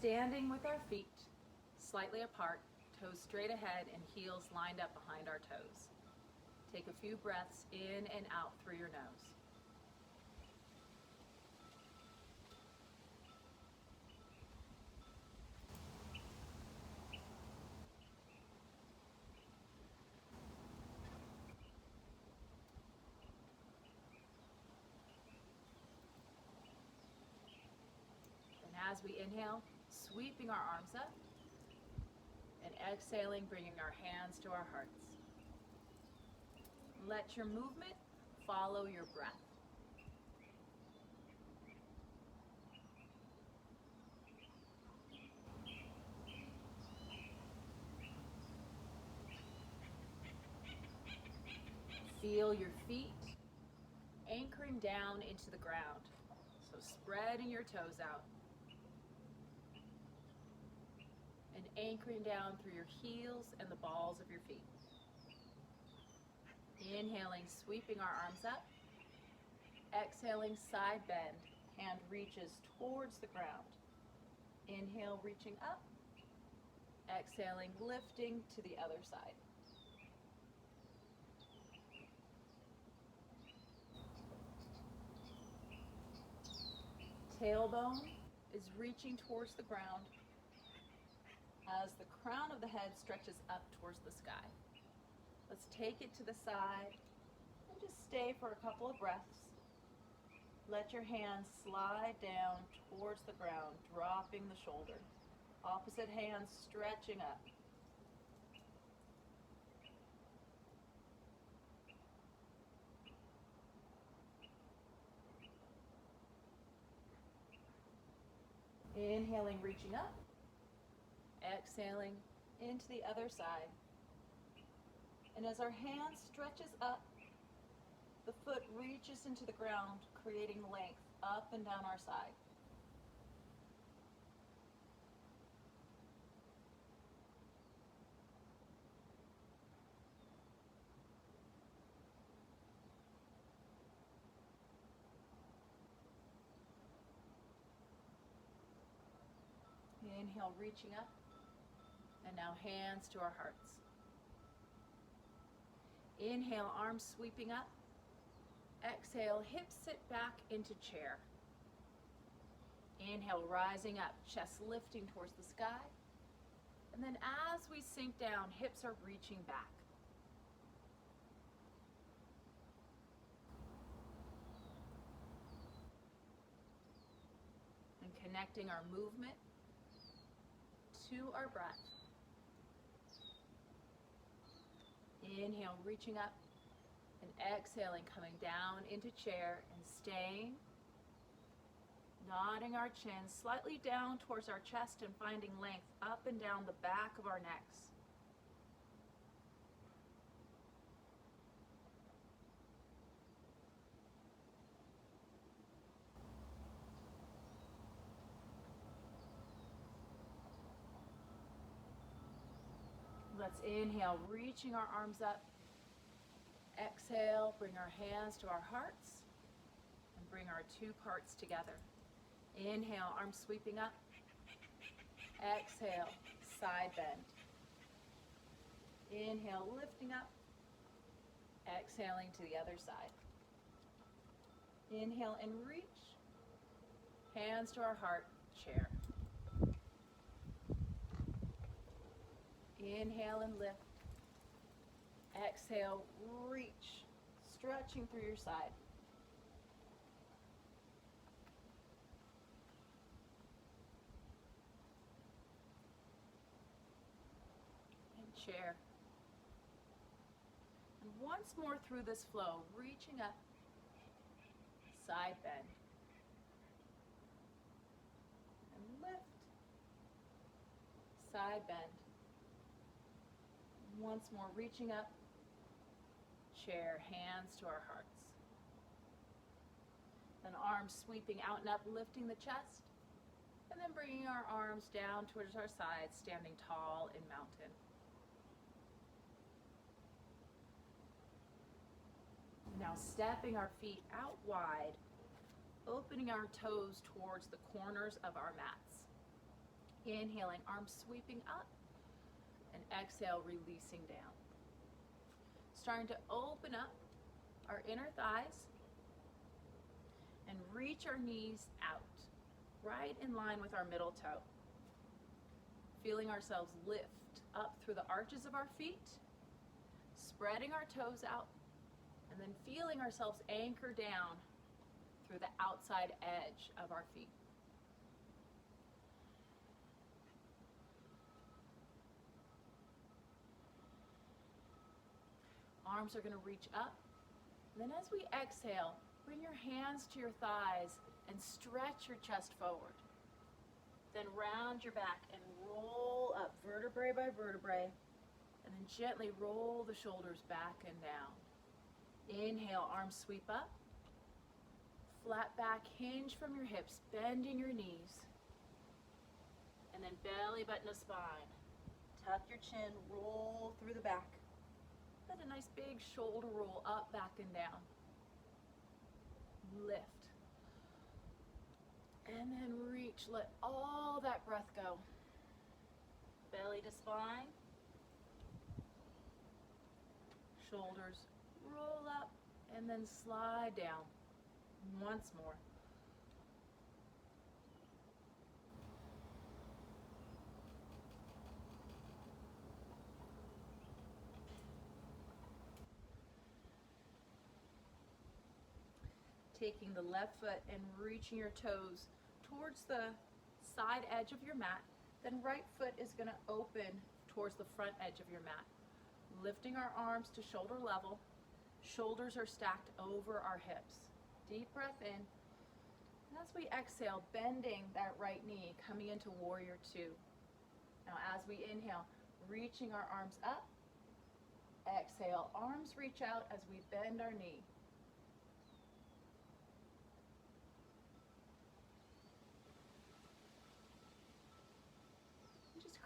Standing with our feet slightly apart, toes straight ahead and heels lined up behind our toes. Take a few breaths in and out through your nose. And as we inhale, sweeping our arms up, and exhaling, bringing our hands to our hearts. Let your movement follow your breath. Feel your feet anchoring down into the ground. So spreading your toes out and anchoring down through your heels and the balls of your feet. Inhaling, sweeping our arms up. Exhaling, side bend, hand reaches towards the ground. Inhale, reaching up. Exhaling, lifting to the other side. Tailbone is reaching towards the ground as the crown of the head stretches up towards the sky. Let's take it to the side and just stay for a couple of breaths. Let your hands slide down towards the ground, dropping the shoulder. Opposite hand stretching up. Inhaling, reaching up. Exhaling into the other side. And as our hand stretches up, the foot reaches into the ground, creating length up and down our side. Inhale, reaching up. And now hands to our hearts. Inhale, arms sweeping up. Exhale, hips sit back into chair. Inhale, rising up, chest lifting towards the sky. And then as we sink down, hips are reaching back. And connecting our movement to our breath. Inhale, reaching up, and exhaling, coming down into chair and staying. Nodding our chin slightly down towards our chest and finding length up and down the back of our necks. Let's inhale, reaching our arms up. Exhale, bring our hands to our hearts and bring our two parts together. Inhale, arms sweeping up. Exhale, side bend. Inhale, lifting up. Exhaling to the other side. Inhale and reach. Hands to our heart, chair. Inhale and lift. Exhale, reach, stretching through your side. And chair. And once more through this flow, reaching up, side bend. And lift, side bend. Once more, reaching up, chair, hands to our hearts. Then arms sweeping out and up, lifting the chest, and then bringing our arms down towards our sides, standing tall in mountain. Now stepping our feet out wide, opening our toes towards the corners of our mats. Inhaling, arms sweeping up, and exhale, releasing down. Starting to open up our inner thighs and reach our knees out, right in line with our middle toe. Feeling ourselves lift up through the arches of our feet, spreading our toes out, and then feeling ourselves anchor down through the outside edge of our feet. Arms are going to reach up. And then as we exhale, bring your hands to your thighs and stretch your chest forward. Then round your back and roll up vertebrae by vertebrae, and then gently roll the shoulders back and down. Inhale, arms sweep up. Flat back, hinge from your hips, bending your knees. And then belly button to spine. Tuck your chin, roll through the back. Let a nice big shoulder roll up, back and down. Lift. And then reach, let all that breath go. Belly to spine. Shoulders roll up and then slide down. Once more. Taking the left foot and reaching your toes towards the side edge of your mat, then right foot is going to open towards the front edge of your mat. Lifting our arms to shoulder level, shoulders are stacked over our hips. Deep breath in, and as we exhale, bending that right knee, coming into warrior two. Now as we inhale, reaching our arms up, exhale, arms reach out as we bend our knee.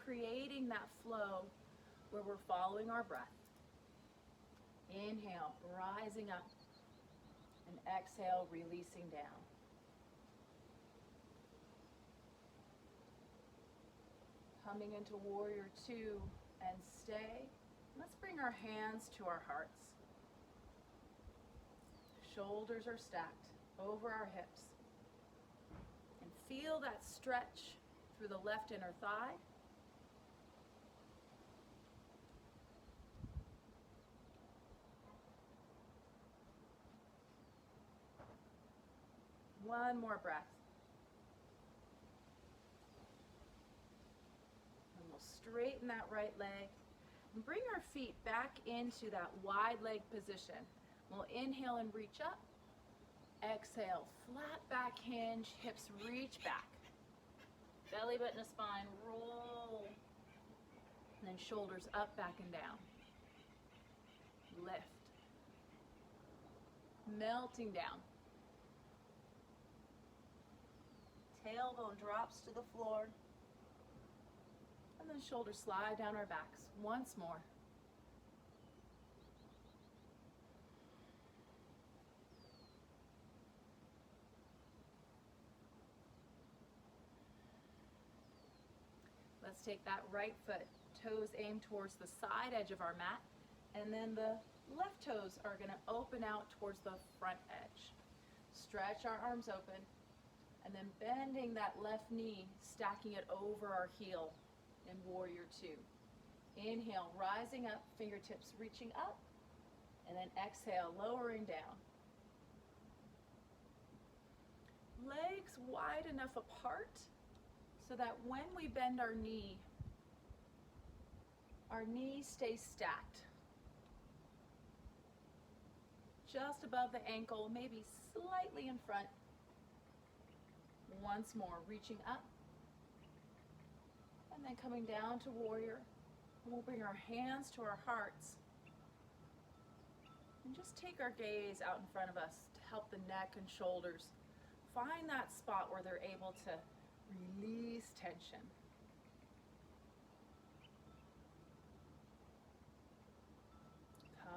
Creating that flow where we're following our breath. Inhale, rising up, and exhale, releasing down. Coming into warrior two and stay. Let's bring our hands to our hearts. Shoulders are stacked over our hips. And feel that stretch through the left inner thigh. One more breath. And we'll straighten that right leg and bring our feet back into that wide leg position. We'll inhale and reach up. Exhale, flat back hinge, hips reach back. Belly button to spine, roll. And then shoulders up, back and down. Lift. Melting down. Tailbone drops to the floor. And then shoulders slide down our backs. Once more. Let's take that right foot, toes aim towards the side edge of our mat, and then the left toes are going to open out towards the front edge. Stretch our arms open. And then bending that left knee, stacking it over our heel in warrior two. Inhale, rising up, fingertips reaching up, and then exhale, lowering down. Legs wide enough apart so that when we bend our knee stays stacked. Just above the ankle, maybe slightly in front. Once more, reaching up, and then coming down to warrior. And we'll bring our hands to our hearts, and just take our gaze out in front of us to help the neck and shoulders find that spot where they're able to release tension.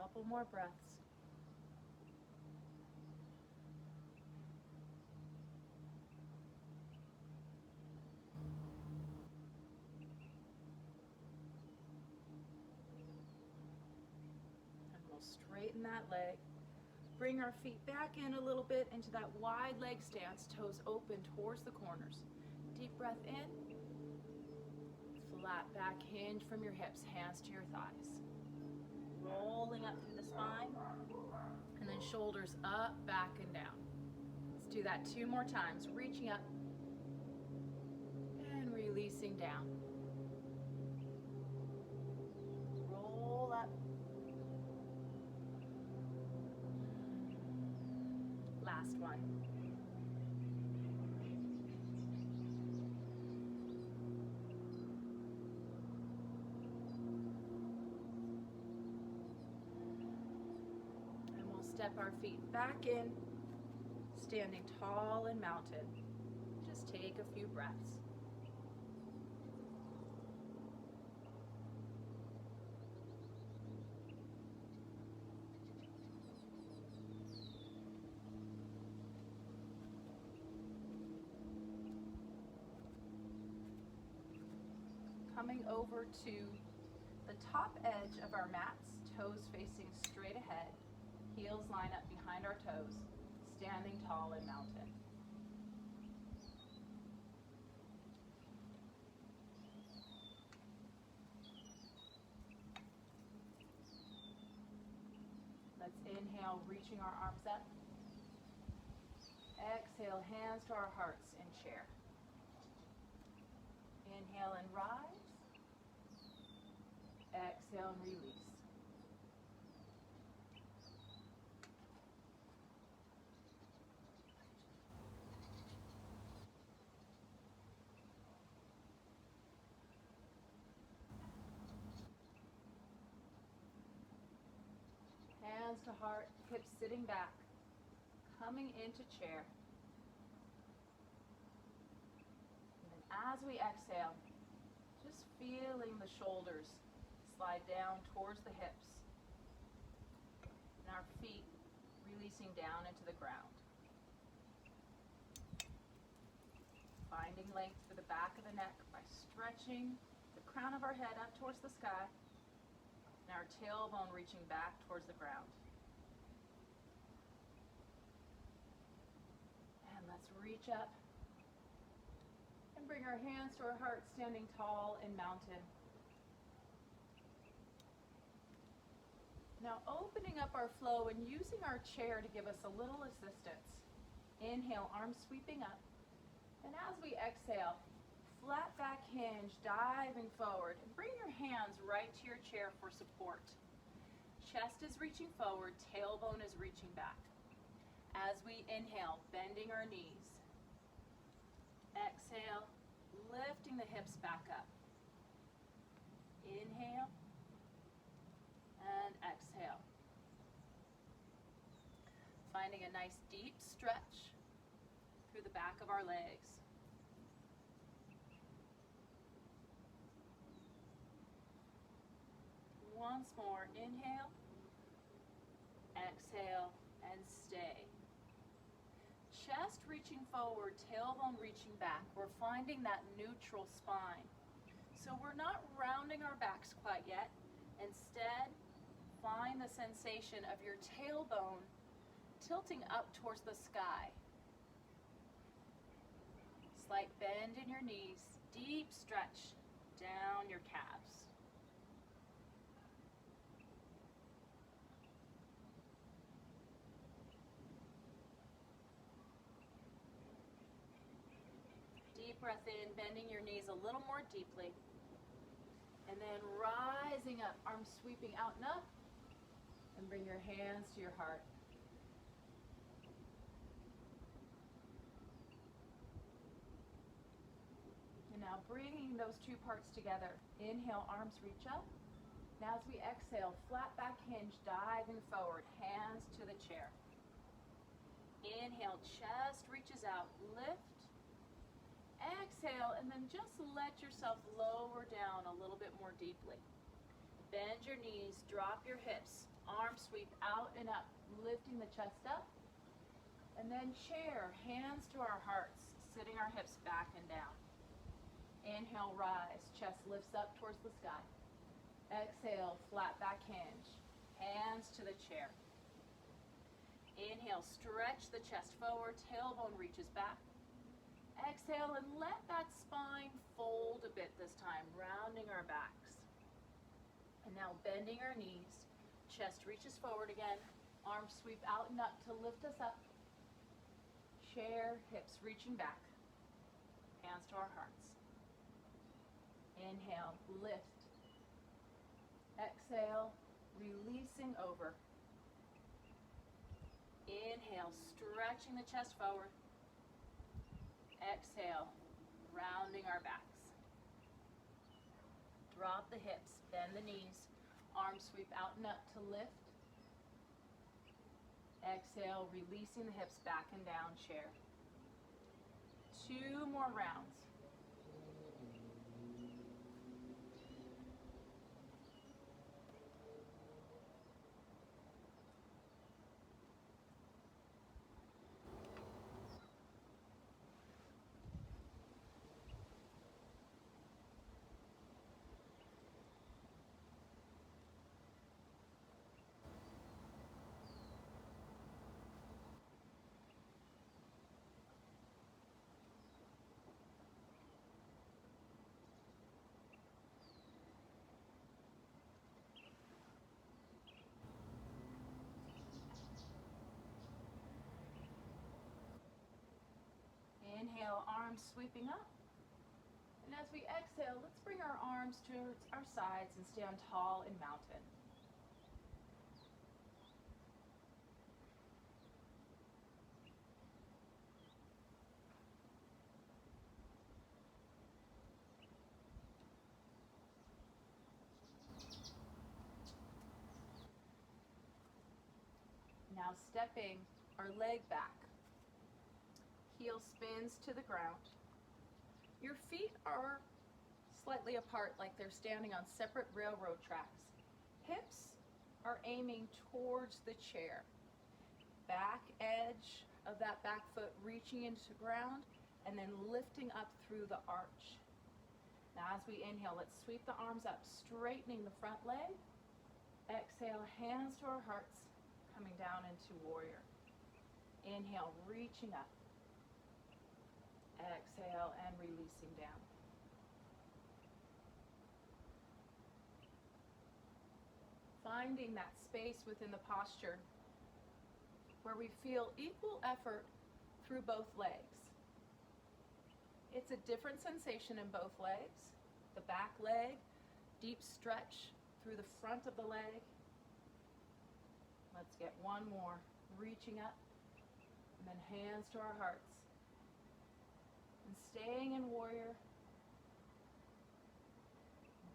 Couple more breaths. straighten that leg. Bring our feet back in a little bit into that wide leg stance, toes open towards the corners. Deep breath in. Flat back hinge from your hips, hands to your thighs. Rolling up through the spine, and then shoulders up, back, and down. Let's do that 2 more times, reaching up and releasing down. Roll up. Last one. And we'll step our feet back in, standing tall and mounted. Just take a few breaths. Coming over to the top edge of our mats, toes facing straight ahead, heels line up behind our toes, standing tall and mounted. Let's inhale, reaching our arms up. Exhale, hands to our hearts in chair. Inhale and rise. Exhale and release. Hands to heart, hips sitting back, coming into chair. And then as we exhale, just feeling the shoulders slide down towards the hips, and our feet releasing down into the ground. Finding length for the back of the neck by stretching the crown of our head up towards the sky, and our tailbone reaching back towards the ground. And let's reach up and bring our hands to our heart, standing tall and mounted. Now opening up our flow and using our chair to give us a little assistance. Inhale, arms sweeping up. And as we exhale, flat back hinge, diving forward. And bring your hands right to your chair for support. Chest is reaching forward, tailbone is reaching back. As we inhale, bending our knees. Exhale, lifting the hips back up. Inhale and exhale. Finding a nice deep stretch through the back of our legs. Once more, inhale, exhale, and stay. Chest reaching forward, tailbone reaching back. We're finding that neutral spine. So we're not rounding our backs quite yet. Instead, find the sensation of your tailbone tilting up towards the sky. Slight bend in your knees, deep stretch down your calves. Deep breath in, bending your knees a little more deeply. And then rising up, arms sweeping out and up. And bring your hands to your heart. And now bringing those two parts together. Inhale, arms reach up. Now as we exhale, flat back hinge, diving forward, hands to the chair. Inhale, chest reaches out, lift. Exhale, and then just let yourself lower down a little bit more deeply. Bend your knees, drop your hips, arms sweep out and up, lifting the chest up. And then chair, hands to our hearts, sitting our hips back and down. Inhale, rise, chest lifts up towards the sky. Exhale, flat back hinge, hands to the chair. Inhale, stretch the chest forward, tailbone reaches back. Exhale and let that spine fold a bit this time, rounding our backs. And now bending our knees, chest reaches forward again, arms sweep out and up to lift us up. Chair, hips reaching back, hands to our hearts. Inhale, lift. Exhale, releasing over. Inhale, stretching the chest forward. Exhale, rounding our backs. Drop the hips, bend the knees, arms sweep out and up to lift. Exhale, releasing the hips back and down, chair. 2 more rounds. Inhale, arms sweeping up. And as we exhale, let's bring our arms towards our sides and stand tall in mountain. Now stepping our leg back. Heel spins to the ground. Your feet are slightly apart like they're standing on separate railroad tracks. Hips are aiming towards the chair. Back edge of that back foot reaching into the ground and then lifting up through the arch. Now as we inhale, let's sweep the arms up, straightening the front leg. Exhale, hands to our hearts, coming down into warrior. Inhale, reaching up. Exhale and releasing down. Finding that space within the posture where we feel equal effort through both legs. It's a different sensation in both legs. The back leg, deep stretch through the front of the leg. Let's get one more. Reaching up, and then hands to our hearts. And staying in warrior.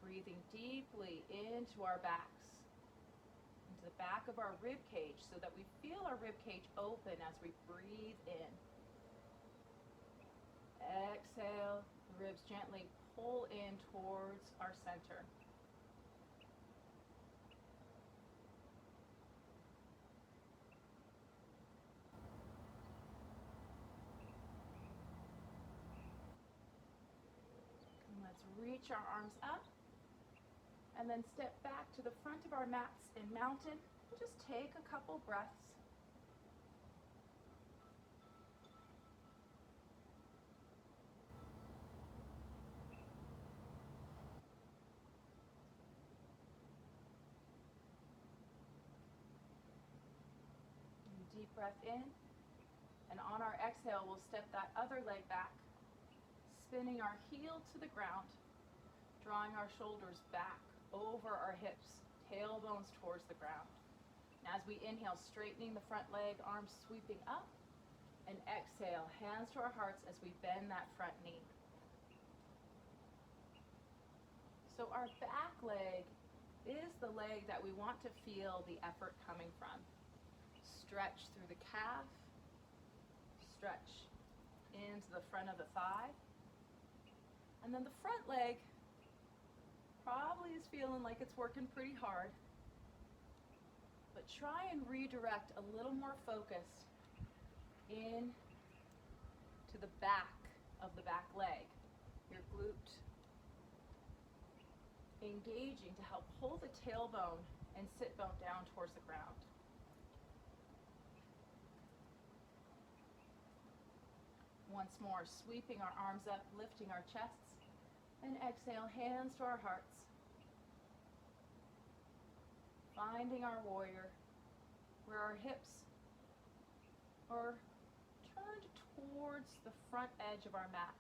Breathing deeply into our backs, into the back of our rib cage so that we feel our rib cage open as we breathe in. Exhale, the ribs gently pull in towards our center. Reach our arms up and then step back to the front of our mats in mountain and just take a couple breaths. And deep breath in, and on our exhale we'll step that other leg back, spinning our heel to the ground, drawing our shoulders back over our hips, tailbones towards the ground. And as we inhale, straightening the front leg, arms sweeping up, and exhale, hands to our hearts as we bend that front knee. So our back leg is the leg that we want to feel the effort coming from. Stretch through the calf, stretch into the front of the thigh, and then the front leg probably is feeling like it's working pretty hard, but try and redirect a little more focus in to the back of the back leg, your glute, engaging to help pull the tailbone and sit bone down towards the ground. Once more, sweeping our arms up, lifting our chests, and exhale, hands to our hearts. Finding our warrior, where our hips are turned towards the front edge of our mat.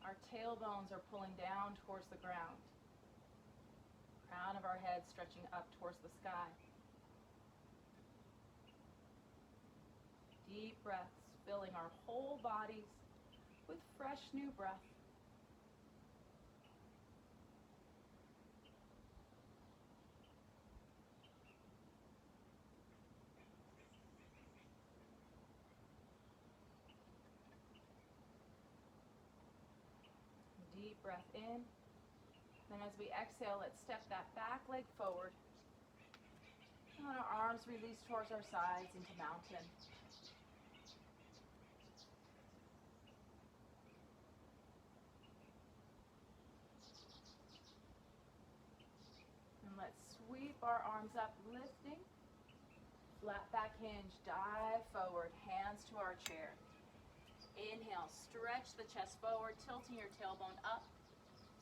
Our tailbones are pulling down towards the ground. Crown of our head stretching up towards the sky. Deep breaths filling our whole bodies with fresh new breath. Deep breath in. Then as we exhale, let's step that back leg forward. And our arms release towards our sides into mountain. And let's sweep our arms up, lifting. Flat back hinge, dive forward, hands to our chair. Inhale, stretch the chest forward, tilting your tailbone up.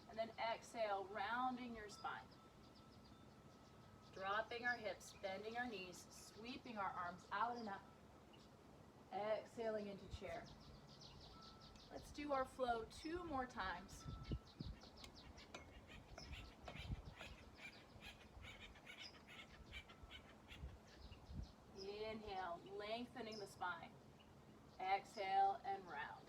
And then exhale, rounding your spine. Dropping our hips, bending our knees, sweeping our arms out and up. Exhaling into chair. Let's do our flow 2 more times. Inhale, lengthening the spine. Exhale and round.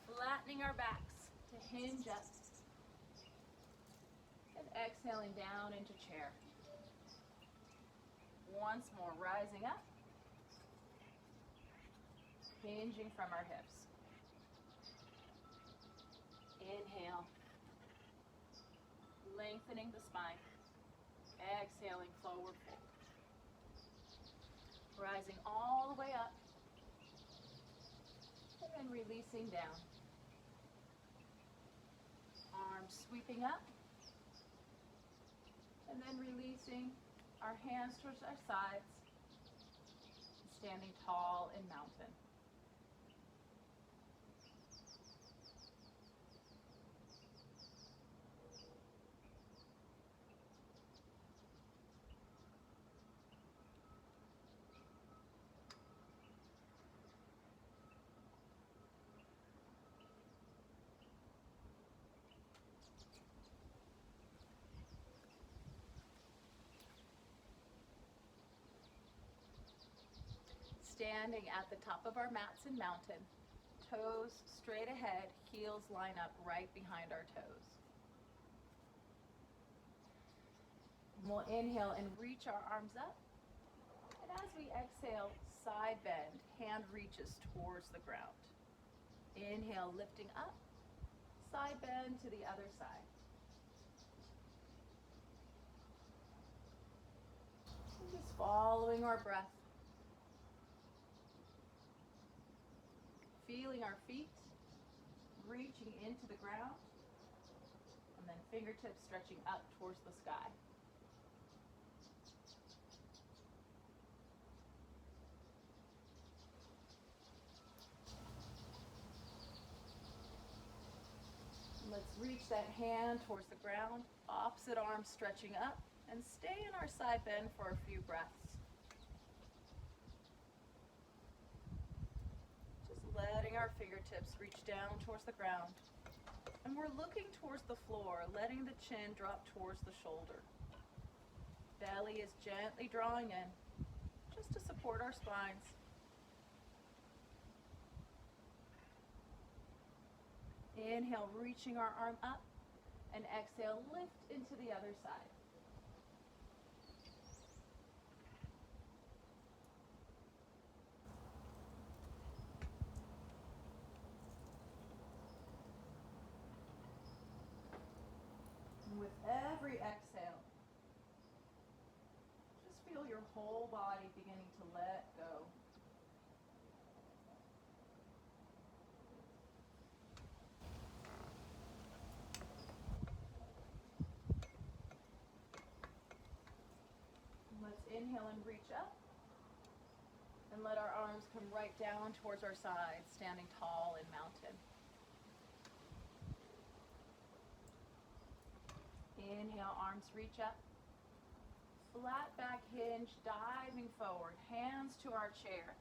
Flattening our backs to hinge up. And exhaling down into chair. Once more, rising up. Hinging from our hips. Inhale. Lengthening the spine. Exhaling, forward fold. Rising all the way up. And then releasing down. Arms sweeping up. And then releasing our hands towards our sides. Standing tall in mountain. Standing at the top of our mats in mountain, toes straight ahead, heels line up right behind our toes. We'll inhale and reach our arms up. And as we exhale, side bend, hand reaches towards the ground. Inhale, lifting up, side bend to the other side. And just following our breath. Feeling our feet reaching into the ground, and then fingertips stretching up towards the sky. And let's reach that hand towards the ground, opposite arm stretching up, and stay in our side bend for a few breaths. Letting our fingertips reach down towards the ground. And we're looking towards the floor, letting the chin drop towards the shoulder. Belly is gently drawing in, just to support our spines. Inhale, reaching our arm up, and exhale, lift into the other side. With every exhale, just feel your whole body beginning to let go. and reach up. And let our arms come right down towards our sides, standing tall in mountain. Inhale, arms reach up. Flat back hinge, diving forward, hands to our chair.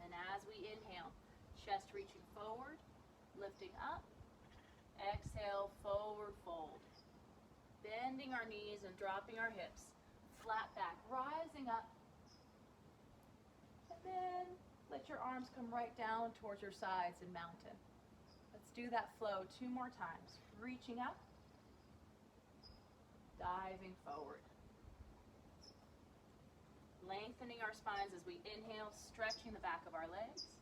And as we inhale, chest reaching forward, lifting up. Exhale, forward fold. Bending our knees and dropping our hips. Flat back, rising up. And then let your arms come right down towards your sides in mountain. Let's do that flow 2 more times. Reaching up. Diving forward. Lengthening our spines as we inhale, stretching the back of our legs.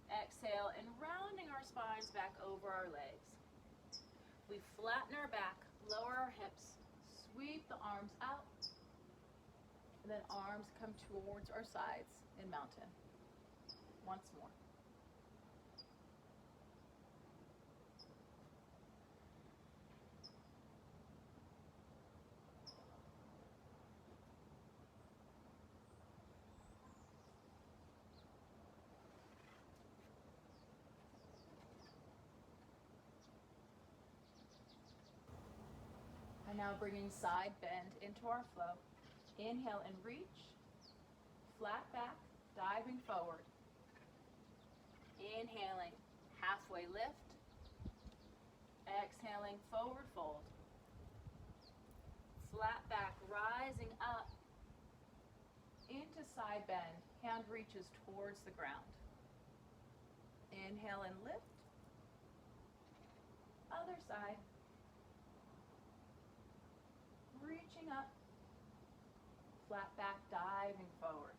Exhale and rounding our spines back over our legs. We flatten our back, lower our hips, sweep the arms out, and then arms come towards our sides in mountain. Once more. And now bringing side bend into our flow. Inhale and reach. Flat back, diving forward. Inhaling, halfway lift. Exhaling, forward fold. Flat back, rising up into side bend. Hand reaches towards the ground. Inhale and lift. Other side. Reaching up, flat back, diving forward.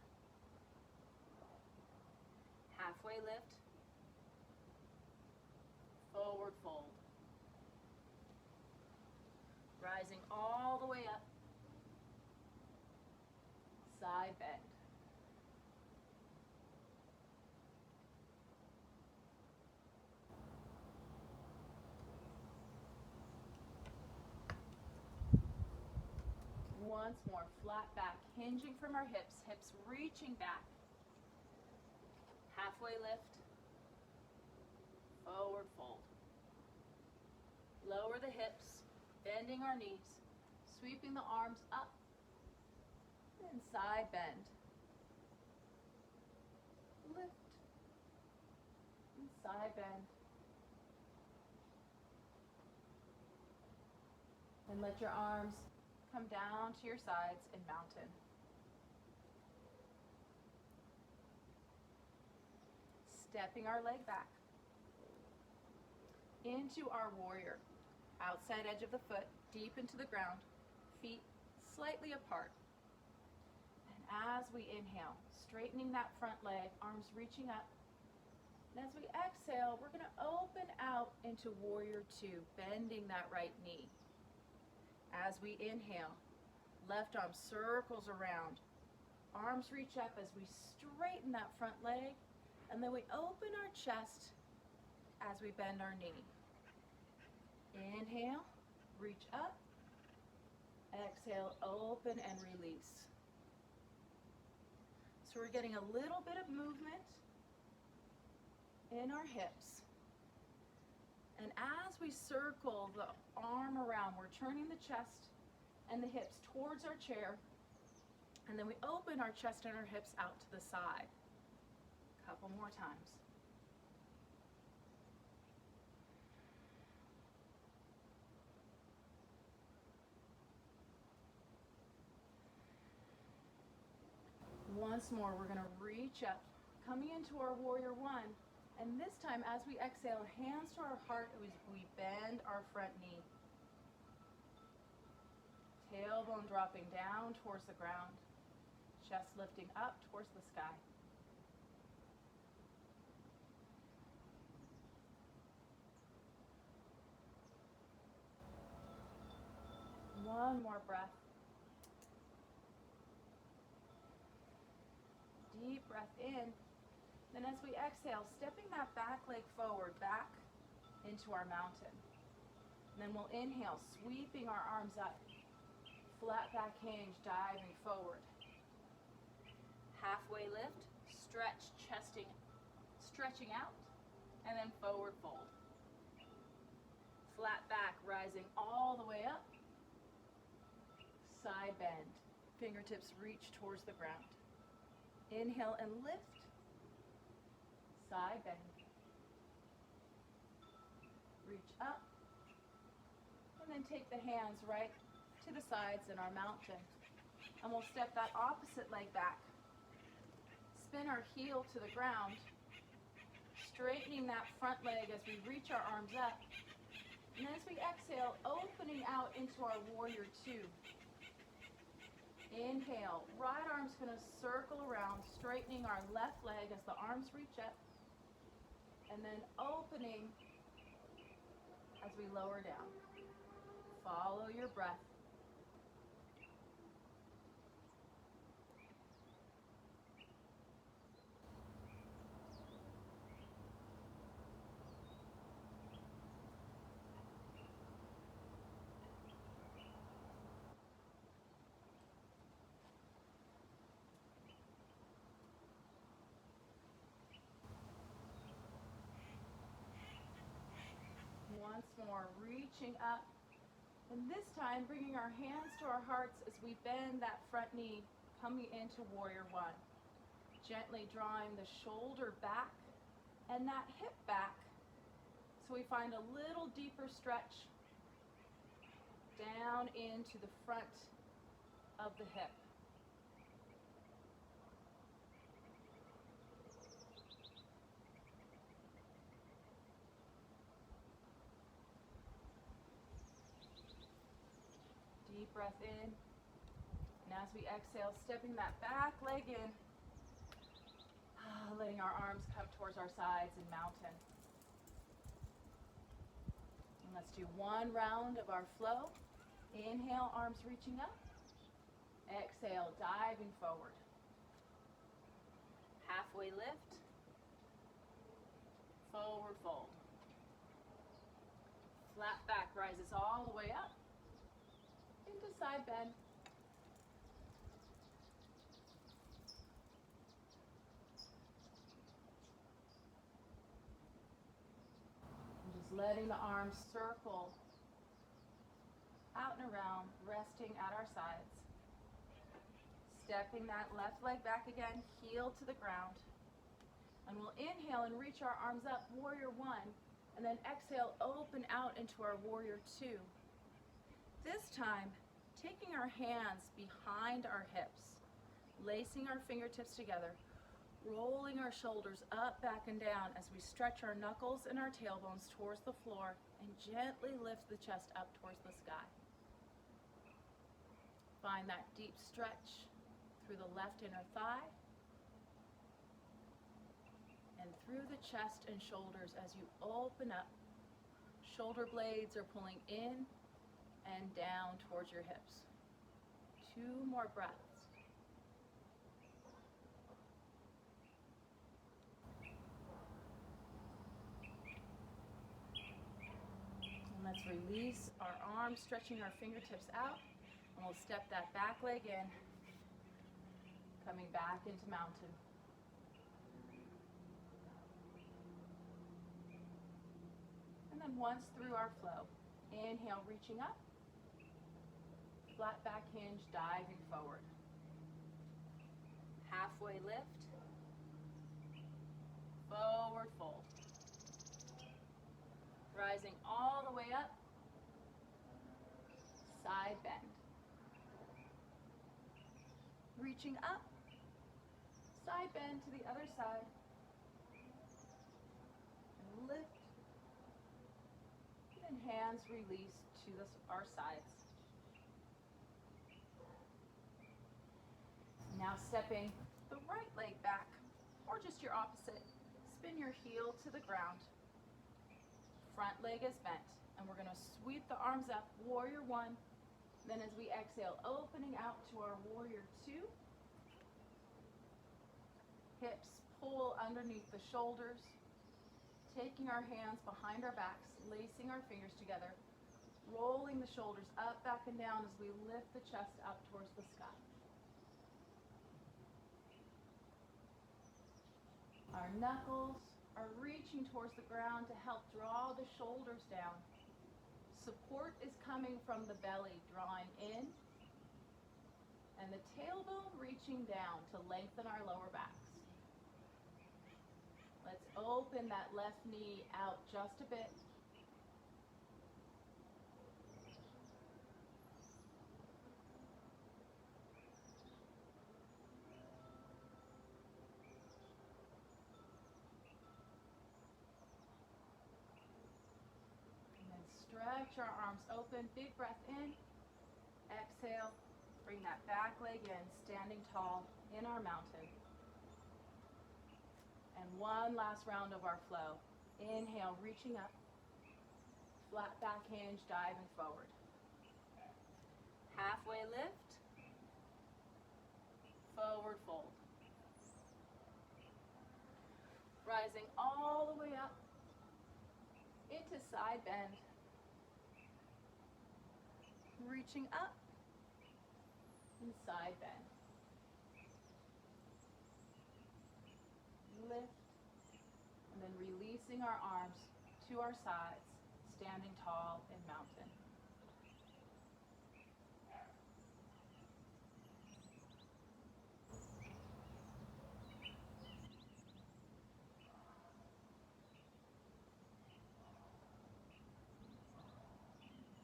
Halfway lift, forward fold. Rising all the way up, side bend. Once more, flat back, hinging from our hips, hips reaching back. Halfway lift, forward fold. Lower the hips, bending our knees, sweeping the arms up, and side bend. Lift, and side bend. And let your arms come down to your sides in mountain. Stepping our leg back into our warrior. Outside edge of the foot, deep into the ground, feet slightly apart. And as we inhale, straightening that front leg, arms reaching up. And as we exhale, we're going to open out into warrior 2, bending that right knee. As we inhale, left arm circles around. Arms reach up as we straighten that front leg. And then we open our chest as we bend our knee. Inhale, reach up. Exhale, open and release. So we're getting a little bit of movement in our hips. And as we circle the arm around, we're turning the chest and the hips towards our chair. And then we open our chest and our hips out to the side. A couple more times. Once more, we're going to reach up, coming into our warrior 1. And this time, as we exhale, hands to our heart, we bend our front knee. Tailbone dropping down towards the ground. Chest lifting up towards the sky. One more breath. Deep breath in. Then as we exhale, stepping that back leg forward, back into our mountain. And then we'll inhale, sweeping our arms up. Flat back hinge, diving forward. Halfway lift, stretching out, and then forward fold. Flat back, rising all the way up. Side bend, fingertips reach towards the ground. Inhale and lift, side bend. Reach up, and then take the hands right to the sides in our mountain. And we'll step that opposite leg back. Spin our heel to the ground, straightening that front leg as we reach our arms up. And as we exhale, opening out into our warrior two. Inhale, right arm's gonna circle around, straightening our left leg as the arms reach up. And then opening as we lower down. Follow your breath. Once more, reaching up, and this time bringing our hands to our hearts as we bend that front knee, coming into warrior one. Gently drawing the shoulder back and that hip back so we find a little deeper stretch down into the front of the hip. Deep breath in, and as we exhale, stepping that back leg in, letting our arms come towards our sides in mountain. And let's do one round of our flow. Inhale, arms reaching up. Exhale, diving forward. Halfway lift, forward fold. Flat back rises all the way up into side bend. And just letting the arms circle out and around, resting at our sides. Stepping that left leg back again, heel to the ground. And we'll inhale and reach our arms up, warrior one, and then exhale, open out into our warrior two. This time, taking our hands behind our hips, lacing our fingertips together, rolling our shoulders up, back, and down as we stretch our knuckles and our tailbones towards the floor and gently lift the chest up towards the sky. Find that deep stretch through the left inner thigh and through the chest and shoulders as you open up. Shoulder blades are pulling in and down towards your hips. 2 more breaths. And let's release our arms, stretching our fingertips out. And we'll step that back leg in, coming back into mountain. And then once through our flow, inhale, reaching up. Flat back hinge, diving forward. Halfway lift. Forward fold. Rising all the way up. Side bend. Reaching up. Side bend to the other side. And lift. And hands release to our sides. Now stepping the right leg back, or just your opposite. Spin your heel to the ground. Front leg is bent, and we're going to sweep the arms up, warrior one. Then as we exhale, opening out to our warrior two. Hips pull underneath the shoulders. Taking our hands behind our backs, lacing our fingers together, rolling the shoulders up, back, and down as we lift the chest up towards the sky. Our knuckles are reaching towards the ground to help draw the shoulders down. Support is coming from the belly, drawing in, and the tailbone reaching down to lengthen our lower backs. Let's open that left knee out just a bit. Stretch our arms open, big breath in, exhale, bring that back leg in, standing tall in our mountain. And one last round of our flow. Inhale, reaching up, flat back hinge, diving forward. Halfway lift, forward fold. Rising all the way up into side bend. Reaching up and side bend. Lift and then releasing our arms to our sides, standing tall in mountain.